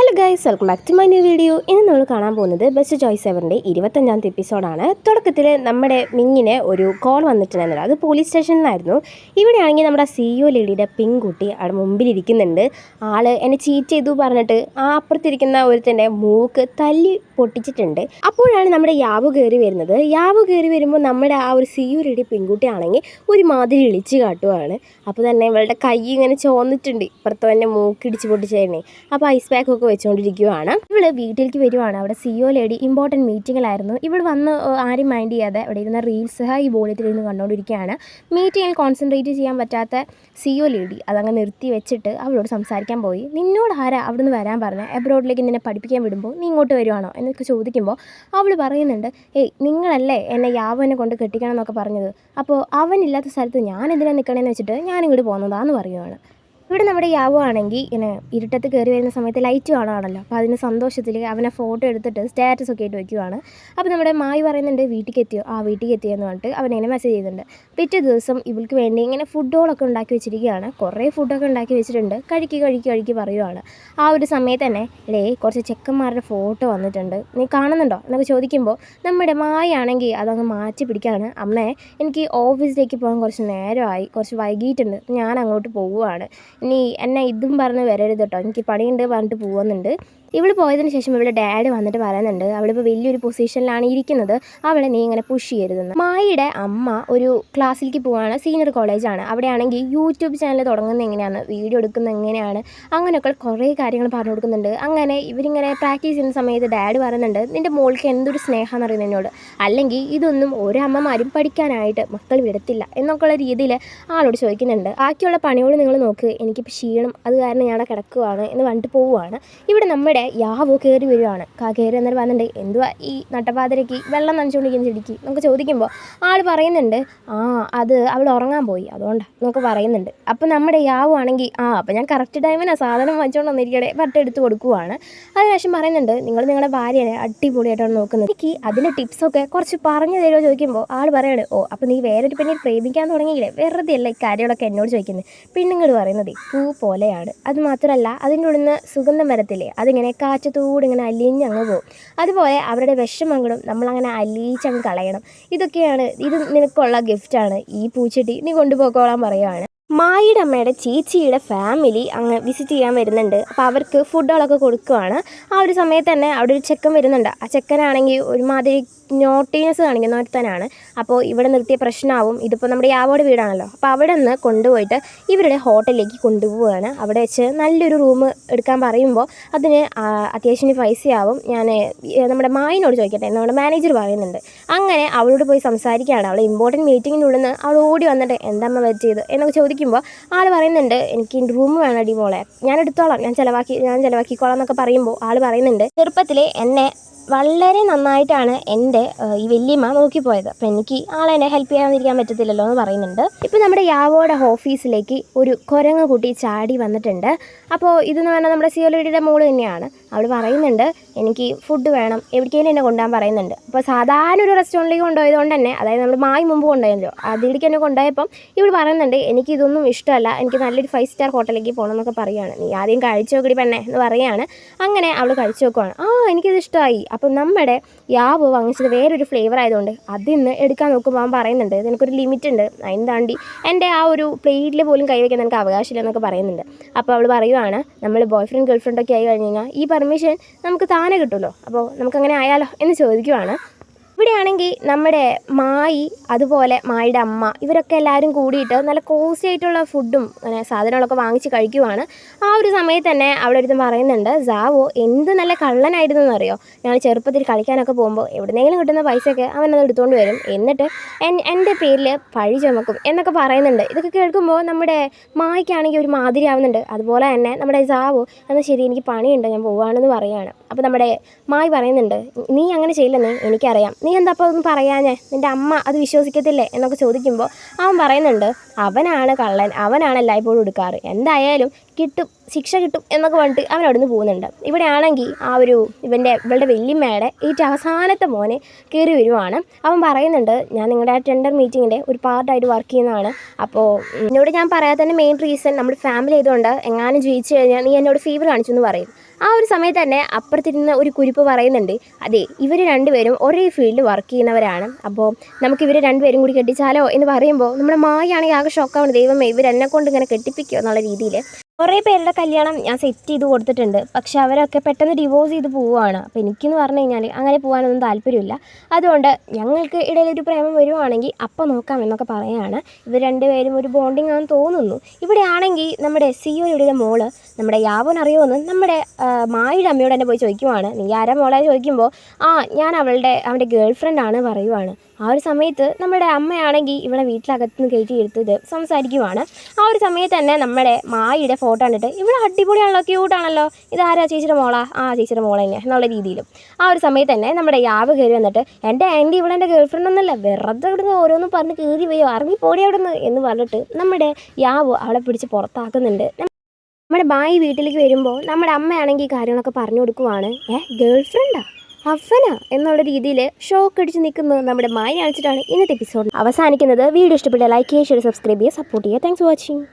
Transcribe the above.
Hello guys, welcome back to my new video. ഇന്ന് നമ്മൾ കാണാൻ പോകുന്നത് ബെസ്റ്റ് ചോയ്സ് എവറിൻ്റെ 25ാമത്തെ എപ്പിസോഡാണ്. തുടക്കത്തിൽ നമ്മുടെ മിങ്ങിന് ഒരു കോൾ വന്നിട്ടുണ്ടായിരുന്നില്ല, അത് പോലീസ് സ്റ്റേഷനിലായിരുന്നു. ഇവിടെയാണെങ്കിൽ നമ്മുടെ CEO ലേഡിയുടെ പെൺകുട്ടി അവിടെ മുമ്പിലിരിക്കുന്നുണ്ട്. ആള് എന്നെ ചീറ്റ് ചെയ്തു പറഞ്ഞിട്ട് ആ അപ്പുറത്തിരിക്കുന്ന ഒരുത്തൻ്റെ മൂക്ക് തല്ലി പൊട്ടിച്ചിട്ടുണ്ട്. അപ്പോഴാണ് നമ്മുടെ യാവു കയറി വരുന്നത്. യാവു കയറി വരുമ്പോൾ നമ്മുടെ ആ ഒരു CEO ലേഡി പെൺകുട്ടിയാണെങ്കിൽ ഒരു മാതിരി ഇളിച്ച് കാട്ടുവാണ്. അപ്പോൾ തന്നെ ഇവളുടെ കൈ ഇങ്ങനെ ചോന്നിട്ടുണ്ട്, ഇപ്പുറത്ത് തന്നെ മൂക്കിടിച്ച് പൊട്ടിച്ചേരണേ. അപ്പോൾ ഐസ് പാക്ക് വെച്ചുകൊണ്ടിരിക്കുകയാണ്. ഇവള് വീട്ടിലേക്ക് വരുവാണ്. അവിടെ CEO ലേഡി ഇമ്പോർട്ടൻറ്റ് മീറ്റിങ്ങിലായിരുന്നു. ഇവൾ വന്ന് ആരും മൈൻഡ് ചെയ്യാതെ അവിടെ ഇരുന്ന റീൽസ് ഈ ബോളിയത്തിലിരുന്ന് കണ്ടുകൊണ്ടിരിക്കുകയാണ്. മീറ്റിങ്ങിൽ കോൺസെൻട്രേറ്റ് ചെയ്യാൻ പറ്റാത്ത CEO ലേഡി അതങ്ങ് നിർത്തി വെച്ചിട്ട് അവളോട് സംസാരിക്കാൻ പോയി. നിന്നോട് ആരാ അവിടെ നിന്ന് വരാൻ പറഞ്ഞത്? എബ്രോഡിലേക്ക് നിന്നെ പഠിപ്പിക്കാൻ വിടുമ്പോൾ നീ ഇങ്ങോട്ട് വരുവാണോ എന്നൊക്കെ ചോദിക്കുമ്പോൾ അവൾ പറയുന്നുണ്ട്, നിങ്ങളല്ലേ എന്നെ യാവനെ കൊണ്ട് കെട്ടിക്കണം എന്നൊക്കെ പറഞ്ഞത്, അപ്പോൾ അവനില്ലാത്ത സ്ഥലത്ത് ഞാൻ എന്തിനാണ് നിൽക്കണമെന്ന് വെച്ചിട്ട് ഞാനിങ്ങോട്ട് പോകുന്നതാന്ന് പറയുവാണ്. ഇവിടെ നമ്മുടെ യാവു ആണെങ്കിൽ ഇങ്ങനെ ഇരുട്ടത്ത് കയറി വരുന്ന സമയത്ത് ലൈറ്റ് കാണുകയാണല്ലോ. അപ്പോൾ അതിന് സന്തോഷത്തിൽ അവനെ ഫോട്ടോ എടുത്തിട്ട് സ്റ്റാറ്റസ് ഒക്കെ ആയിട്ട് വയ്ക്കുവാണ്. അപ്പോൾ നമ്മുടെ മായി പറയുന്നുണ്ട്, വീട്ടിലേക്ക് എത്തിയോ? വീട്ടിലേക്ക് എത്തിയെന്ന് പറഞ്ഞിട്ട് അവനിങ്ങനെ മെസ്സേജ് ചെയ്തിട്ടുണ്ട്. പിറ്റേ ദിവസം ഇവൾക്ക് വേണ്ടി ഇങ്ങനെ ഫുഡുകളൊക്കെ ഉണ്ടാക്കി വെച്ചിരിക്കുകയാണ്. കുറേ ഫുഡൊക്കെ ഉണ്ടാക്കി വെച്ചിട്ടുണ്ട്. കഴിക്കി പറയുവാണ്. ആ ഒരു സമയത്ത് തന്നെ കുറച്ച് ചെക്കന്മാരുടെ ഫോട്ടോ വന്നിട്ടുണ്ട്, നീ കാണുന്നുണ്ടോ എന്നൊക്കെ ചോദിക്കുമ്പോൾ നമ്മുടെ മായി ആണെങ്കിൽ അതങ്ങ് മാറ്റി പിടിക്കുകയാണ്. അമ്മേ, എനിക്ക് ഓഫീസിലേക്ക് പോകാൻ കുറച്ച് നേരമായി, കുറച്ച് വൈകിയിട്ടുണ്ട്, ഞാൻ അങ്ങോട്ട് പോവുകയാണ്, ഇനി എന്നെ ഇതും പറഞ്ഞ് വരരുത് കേട്ടോ, എനിക്ക് പണിയുണ്ട് പറഞ്ഞിട്ട് പോകുന്നുണ്ട്. ഇവൾ പോയതിന് ശേഷം ഇവളുടെ ഡാഡ് വന്നിട്ട് പറയുന്നുണ്ട്, അവളിപ്പോൾ വലിയൊരു പൊസിഷനിലാണ് ഇരിക്കുന്നത്, അവളെ നീ ഇങ്ങനെ പുഷ് ചെയ്യരുതെന്ന്. മായിയുടെ അമ്മ ഒരു ക്ലാസ്സിലേക്ക് പോവാണ്, സീനിയർ കോളേജാണ്. അവിടെയാണെങ്കിൽ യൂട്യൂബ് ചാനൽ തുടങ്ങുന്നത് എങ്ങനെയാണ്, വീഡിയോ എടുക്കുന്നത് എങ്ങനെയാണ്, അങ്ങനെയൊക്കെ കുറേ കാര്യങ്ങൾ പറഞ്ഞു കൊടുക്കുന്നുണ്ട്. അങ്ങനെ ഇവരിങ്ങനെ പ്രാക്ടീസ് ചെയ്യുന്ന സമയത്ത് ഡാഡ് പറയുന്നുണ്ട്, നിൻ്റെ മോൾക്ക് എന്തൊരു സ്നേഹമെന്ന് അറിയുന്നത് എന്നോട്, അല്ലെങ്കിൽ ഇതൊന്നും ഒരമ്മമാരും പഠിക്കാനായിട്ട് മക്കൾ വിടത്തില്ല എന്നൊക്കെയുള്ള രീതിയിൽ ആളോട് ചോദിക്കുന്നുണ്ട്. ബാക്കിയുള്ള പണിയോട് നിങ്ങൾ നോക്ക്, എനിക്കിപ്പോൾ ക്ഷീണം, അത് കാരണം ഞാൻ കിടക്കുവാണ് എന്ന് പറഞ്ഞിട്ട് പോവുകയാണ്. ഇവിടെ നമ്മുടെ യാവോ കയറി വരുവാണ്. കയറി എന്നിട്ട് പറഞ്ഞിട്ടുണ്ട്, എന്തുവാ ഈ നട്ടപ്പാതിരയ്ക്ക് വെള്ളം നനച്ചുകൊണ്ടിരിക്കുന്ന ചെടിക്ക് നമുക്ക് ചോദിക്കുമ്പോൾ ആൾ പറയുന്നുണ്ട്, അത് അവൾ ഉറങ്ങാൻ പോയി അതുകൊണ്ടാണ് എന്നൊക്കെ പറയുന്നുണ്ട്. അപ്പോൾ നമ്മുടെ യാവോ ആണെങ്കിൽ അപ്പോൾ ഞാൻ കറക്റ്റ് ടൈമിനാണ് സാധനം വാങ്ങിച്ചുകൊണ്ട് വന്നിരിക്കട്ടെ പറഞ്ഞിട്ട് എടുത്ത് കൊടുക്കുവാണ്. അതിനുശേഷം പറയുന്നുണ്ട്, നിങ്ങൾ നിങ്ങളുടെ ഭാര്യനെ അടിപൊളിയായിട്ടാണ് നോക്കുന്നത്, എനിക്ക് അതിൻ്റെ ടിപ്സൊക്കെ കുറച്ച് പറഞ്ഞു തരുമോ ചോദിക്കുമ്പോൾ ആൾ പറയാണ്, അപ്പോൾ നീ വേറൊരു പെണ്ണിനെ പ്രേമിക്കാൻ തുടങ്ങിയില്ലേ, വെറുതെ അല്ല ഈ കാര്യങ്ങളൊക്കെ എന്നോട് ചോദിക്കുന്നത്, പെണ്ണുങ്ങൾ പറയുന്നത് പൂ പോലെയാണ്, അത് മാത്രമല്ല അതിൻ്റെ ഉള്ളിൽ നിന്ന് സുഗന്ധം വരത്തില്ലേ, അതിങ്ങനെ കാറ്റത്തൂടെ ഇങ്ങനെ അലിഞ്ഞങ്ങ് പോകും, അതുപോലെ അവരുടെ വിഷമങ്ങളും നമ്മളങ്ങനെ അലിയിച്ചങ്ങ് കളയണം, ഇത് നിനക്കുള്ള ഗിഫ്റ്റാണ്, ഈ പൂച്ചെടി നീ കൊണ്ടുപോയിക്കോളാൻ പറയുകയാണ്. മായിയുടെ അമ്മയുടെ ചേച്ചിയുടെ ഫാമിലി അങ്ങ് വിസിറ്റ് ചെയ്യാൻ വരുന്നുണ്ട്. അപ്പോൾ അവർക്ക് ഫുഡുകളൊക്കെ കൊടുക്കുകയാണ്. ആ ഒരു സമയത്ത് തന്നെ അവിടെ ഒരു ചെക്കൻ വരുന്നുണ്ട്. ആ ചെക്കനാണെങ്കിൽ ഒരുമാതിരി നോട്ടീനസ് കാണിക്കുന്ന ഒരുത്തനാണ്. അപ്പോൾ ഇവിടെ നിർത്തിയ പ്രശ്നമാവും, ഇതിപ്പോൾ നമ്മുടെ യാവോടെ വീടാണല്ലോ. അപ്പോൾ അവിടെ നിന്ന് കൊണ്ടുപോയിട്ട് ഇവരുടെ ഹോട്ടലിലേക്ക് കൊണ്ടുപോവുകയാണ്. അവിടെ വെച്ച് നല്ലൊരു റൂം എടുക്കാൻ പറയുമ്പോൾ അതിന് അത്യാവശ്യം പൈസയാവും, ഞാൻ നമ്മുടെ മായിനോട് ചോദിക്കട്ടെ എന്ന് നമ്മുടെ മാനേജർ പറയുന്നുണ്ട്. അങ്ങനെ അവളോട് പോയി സംസാരിക്കുകയാണ്. അവൾ ഇമ്പോർട്ടൻറ്റ് മീറ്റിങ്ങിനുള്ളിൽ നിന്ന് അവൾ ഓടി വന്നിട്ട് എന്താമ്മ പറ്റിയത് എന്നൊക്കെ ചോദിക്കുമ്പോൾ ആൾ പറയുന്നുണ്ട്, എനിക്ക് റൂം വേണം മോളെ, ഞാൻ എടുത്തോളാം, ഞാൻ ചിലവാക്കിക്കോളാം എന്നൊക്കെ പറയുമ്പോൾ ആൾ പറയുന്നുണ്ട്, ചെറുപ്പത്തിൽ എന്നെ വളരെ നന്നായിട്ടാണ് എൻ്റെ ഈ വല്യമ്മ നോക്കിപ്പോയത്, അപ്പോൾ എനിക്ക് ആളെന്നെ ഹെൽപ്പ് ചെയ്യാതിരിക്കാൻ പറ്റത്തില്ലല്ലോ എന്ന് പറയുന്നുണ്ട്. ഇപ്പോൾ നമ്മുടെ യാവോയുടെ ഓഫീസിലേക്ക് ഒരു കുരങ്ങ് കുട്ടി ചാടി വന്നിട്ടുണ്ട്. അപ്പോൾ ഇതെന്ന് പറഞ്ഞാൽ നമ്മുടെ CEO ലേഡിയുടെ മോള് തന്നെയാണ്. അവൾ പറയുന്നുണ്ട്, എനിക്ക് ഫുഡ് വേണം, എവിടേക്കേലും എന്നെ കൊണ്ടുപോകാൻ പറയുന്നുണ്ട്. അപ്പോൾ സാധാരണ ഒരു റെസ്റ്റോറൻറ്റിലേക്ക് കൊണ്ടുപോയതുകൊണ്ട് തന്നെ, അതായത് നമ്മൾ മായി മുമ്പ് കൊണ്ടുപോയല്ലോ, അതിലേക്ക് എന്നെ കൊണ്ടുപോയപ്പം ഇവൾ പറയുന്നുണ്ട്, എനിക്കിതൊന്നും ഇഷ്ടമല്ല, എനിക്ക് നല്ലൊരു 5 സ്റ്റാർ ഹോട്ടലിലേക്ക് പോകണം എന്നൊക്കെ പറയുകയാണ്. നീ ആദ്യം കഴിച്ചു നോക്കടി പെണ്ണേ എന്ന് പറയുകയാണ്. അങ്ങനെ അവൾ കഴിച്ചു നോക്കുവാണ്. എനിക്കിത് ഇഷ്ടമായി. അപ്പം നമ്മുടെ യാവോ വാങ്ങിച്ചത് വേറൊരു ഫ്ലേവർ ആയതുകൊണ്ട് അതിൽ നിന്ന് എടുക്കാൻ നോക്കുമ്പോൾ അവൻ പറയുന്നുണ്ട്, നിനക്കൊരു ലിമിറ്റ് ഉണ്ട്, അതിന് താണ്ടി എൻ്റെ ആ ഒരു പ്ലേറ്റിൽ പോലും കൈവയ്ക്കാൻ നിനക്ക് അവകാശമില്ല എന്നൊക്കെ പറയുന്നുണ്ട്. അപ്പോൾ അവൾ പറയുവാണ്, നമ്മൾ ബോയ് ഫ്രണ്ട് ഗേൾ ഫ്രണ്ടൊക്കെ ആയി കഴിഞ്ഞ് കഴിഞ്ഞാൽ ഈ പെർമിഷൻ നമുക്ക് താനെ കിട്ടുമല്ലോ, അപ്പോൾ നമുക്കങ്ങനെ ആയാലോ എന്ന് ചോദിക്കുവാണ്. ഇവിടെയാണെങ്കിൽ നമ്മുടെ മായി, അതുപോലെ മായിയുടെ അമ്മ, ഇവരൊക്കെ എല്ലാവരും കൂടിയിട്ട് നല്ല കോസ്റ്റ്ലി ആയിട്ടുള്ള ഫുഡും അങ്ങനെ സാധനങ്ങളൊക്കെ വാങ്ങിച്ച് കഴിക്കുവാണ്. ആ ഒരു സമയത്ത് തന്നെ അവിടെ അടുത്ത് പറയുന്നുണ്ട്, സാവോ എന്ത് നല്ല കള്ളനായിരുന്നു എന്നറിയോ, ഞങ്ങൾ ചെറുപ്പത്തിൽ കളിക്കാനൊക്കെ പോകുമ്പോൾ എവിടെന്നെങ്കിലും കിട്ടുന്ന പൈസയൊക്കെ അവനത് എടുത്തുകൊണ്ട് വരും, എന്നിട്ട് എൻ്റെ പേരിൽ പഴി ചുമക്കും എന്നൊക്കെ പറയുന്നുണ്ട്. ഇതൊക്കെ കേൾക്കുമ്പോൾ നമ്മുടെ മായിക്കാണെങ്കിൽ ഒരു മാതിരി ആവുന്നുണ്ട്. അതുപോലെ തന്നെ നമ്മുടെ സാവോ, എന്നാൽ ശരി എനിക്ക് പണിയുണ്ട് ഞാൻ പോവുകയാണെന്ന് പറയുകയാണ്. അപ്പോൾ നമ്മുടെ മായി പറയുന്നുണ്ട്, നീ അങ്ങനെ ചെയ്യില്ലെന്നേ എനിക്കറിയാം, നീ എന്താ അപ്പോൾ ഒന്നും പറയാഞ്ഞേ, നിൻ്റെ അമ്മ അത് വിശ്വസിക്കത്തില്ലേ എന്നൊക്കെ ചോദിക്കുമ്പോൾ അവൻ പറയുന്നുണ്ട്, അവനാണ് കള്ളൻ, അവനാണ് എല്ലായ്പ്പോഴും എടുക്കാറ്, എന്തായാലും കിട്ടും, ശിക്ഷ കിട്ടും എന്നൊക്കെ പറഞ്ഞിട്ട് അവൻ അവിടെ നിന്ന് പോകുന്നുണ്ട്. ഇവിടെ ആണെങ്കിൽ ഇവളുടെ വല്യമ്മയുടെ ഏറ്റവും അവസാനത്തെ മോനെ കയറി വരുവാണ്. അവൻ പറയുന്നുണ്ട്, ഞാൻ നിങ്ങളുടെ ആ ടെൻഡർ മീറ്റിങ്ങിൻ്റെ ഒരു പാർട്ടായിട്ട് വർക്ക് ചെയ്യുന്നതാണ്, അപ്പോൾ എന്നോട് ഞാൻ പറയാത്തതിൻ്റെ മെയിൻ റീസൺ നമ്മൾ ഫാമിലി ആയതുകൊണ്ട് എങ്ങാനും ജയിച്ചു കഴിഞ്ഞാൽ നീ എന്നോട് ഫീവർ കാണിച്ചു എന്ന് പറയും. ആ ഒരു സമയത്ത് തന്നെ അപ്പുറത്തിരുന്ന് ഒരു കുരിപ്പ് പറയുന്നുണ്ട്, അതെ ഇവർ രണ്ടുപേരും ഒരേ ഫീൽഡിൽ വർക്ക് ചെയ്യുന്നവരാണ്, അപ്പോൾ നമുക്ക് ഇവർ രണ്ടുപേരും കൂടി കെട്ടിച്ചാലോ എന്ന് പറയുമ്പോൾ നമ്മുടെ മായാണെങ്കിൽ ആകെ ഷോക്കാവുന്നത്, ദൈവമേ ഇവരെന്നെ കൊണ്ട് ഇങ്ങനെ കെട്ടിപ്പിക്കുക എന്നുള്ള രീതിയിൽ. കുറേ പേരുടെ കല്യാണം ഞാൻ സെറ്റ് ചെയ്ത് കൊടുത്തിട്ടുണ്ട്, പക്ഷെ അവരൊക്കെ പെട്ടെന്ന് ഡിവോഴ്സ് ചെയ്ത് പോവുകയാണ്. അപ്പോൾ എനിക്കെന്ന് പറഞ്ഞു കഴിഞ്ഞാൽ അങ്ങനെ പോകാനൊന്നും താല്പര്യമില്ല, അതുകൊണ്ട് ഞങ്ങൾക്ക് ഇടയിലൊരു പ്രേമം വരുവാണെങ്കിൽ അപ്പോൾ നോക്കാം എന്നൊക്കെ പറയുകയാണ്. ഇവർ രണ്ടുപേരും ഒരു ബോണ്ടിങ് ആണെന്ന് തോന്നുന്നു. ഇവിടെ ആണെങ്കിൽ നമ്മുടെ സിയോയുടെ മോള് നമ്മുടെ യാവോൻ അറിയുമെന്ന് നമ്മുടെ മായുടെ അമ്മയോട് തന്നെ പോയി ചോദിക്കുവാണ്. നീ ആരാ മോളെ ചോദിക്കുമ്പോൾ ഞാൻ അവൻ്റെ ഗേൾ ഫ്രണ്ടാണ് പറയുവാണ്. ആ ഒരു സമയത്ത് നമ്മുടെ അമ്മയാണെങ്കിൽ ഇവിടെ വീട്ടിലകത്തുനിന്ന് കയറ്റി എടുത്തത് സംസാരിക്കുവാണ്. ആ ഒരു സമയത്ത് തന്നെ നമ്മുടെ മായിയുടെ ഫോട്ടോ കണ്ടിട്ട് ഇവിടെ അടിപൊളിയാണല്ലോ, ക്യൂട്ടാണല്ലോ, ഇതാരാ ചേച്ചിയുടെ മോളാ, ചേച്ചിയുടെ മോളെ തന്നെ എന്നുള്ള രീതിയിലും. ആ ഒരു സമയത്ത് തന്നെ നമ്മുടെ യാവ് കയറി വന്നിട്ട്, എൻ്റെ ആൻറ്റി ഇവിടെ എൻ്റെ ഗേൾ ഫ്രണ്ട് ഒന്നല്ല, വെറുതെ ഇവിടുന്ന് ഓരോന്നും പറഞ്ഞ് കയറി വയ്യോ, ഇറങ്ങി പോടി അവിടെ നിന്ന് എന്ന് പറഞ്ഞിട്ട് നമ്മുടെ യാവ് അവളെ പിടിച്ച് പുറത്താക്കുന്നുണ്ട്. നമ്മുടെ ബായി വീട്ടിലേക്ക് വരുമ്പോൾ നമ്മുടെ അമ്മയാണെങ്കിൽ ഈ കാര്യങ്ങളൊക്കെ പറഞ്ഞു കൊടുക്കുവാണ്. ഗേൾ ഫ്രണ്ടാ, അവനാ എന്നുള്ള രീതിയിൽ ഷോക്ക് അടിച്ച് നിൽക്കുന്നത് നമ്മുടെ മായി കാണിച്ചിട്ടാണ് ഇന്നത്തെ എപ്പിസോഡ് അവസാനിക്കുന്നത്. വീഡിയോ ഇഷ്ടപ്പെട്ട ലൈക്ക് ചെയ്യുക, ഷെയർ, സബ്സ്ക്രൈബ് ചെയ്യുക, സപ്പോർട്ട് ചെയ്യുക. Thanks for watching.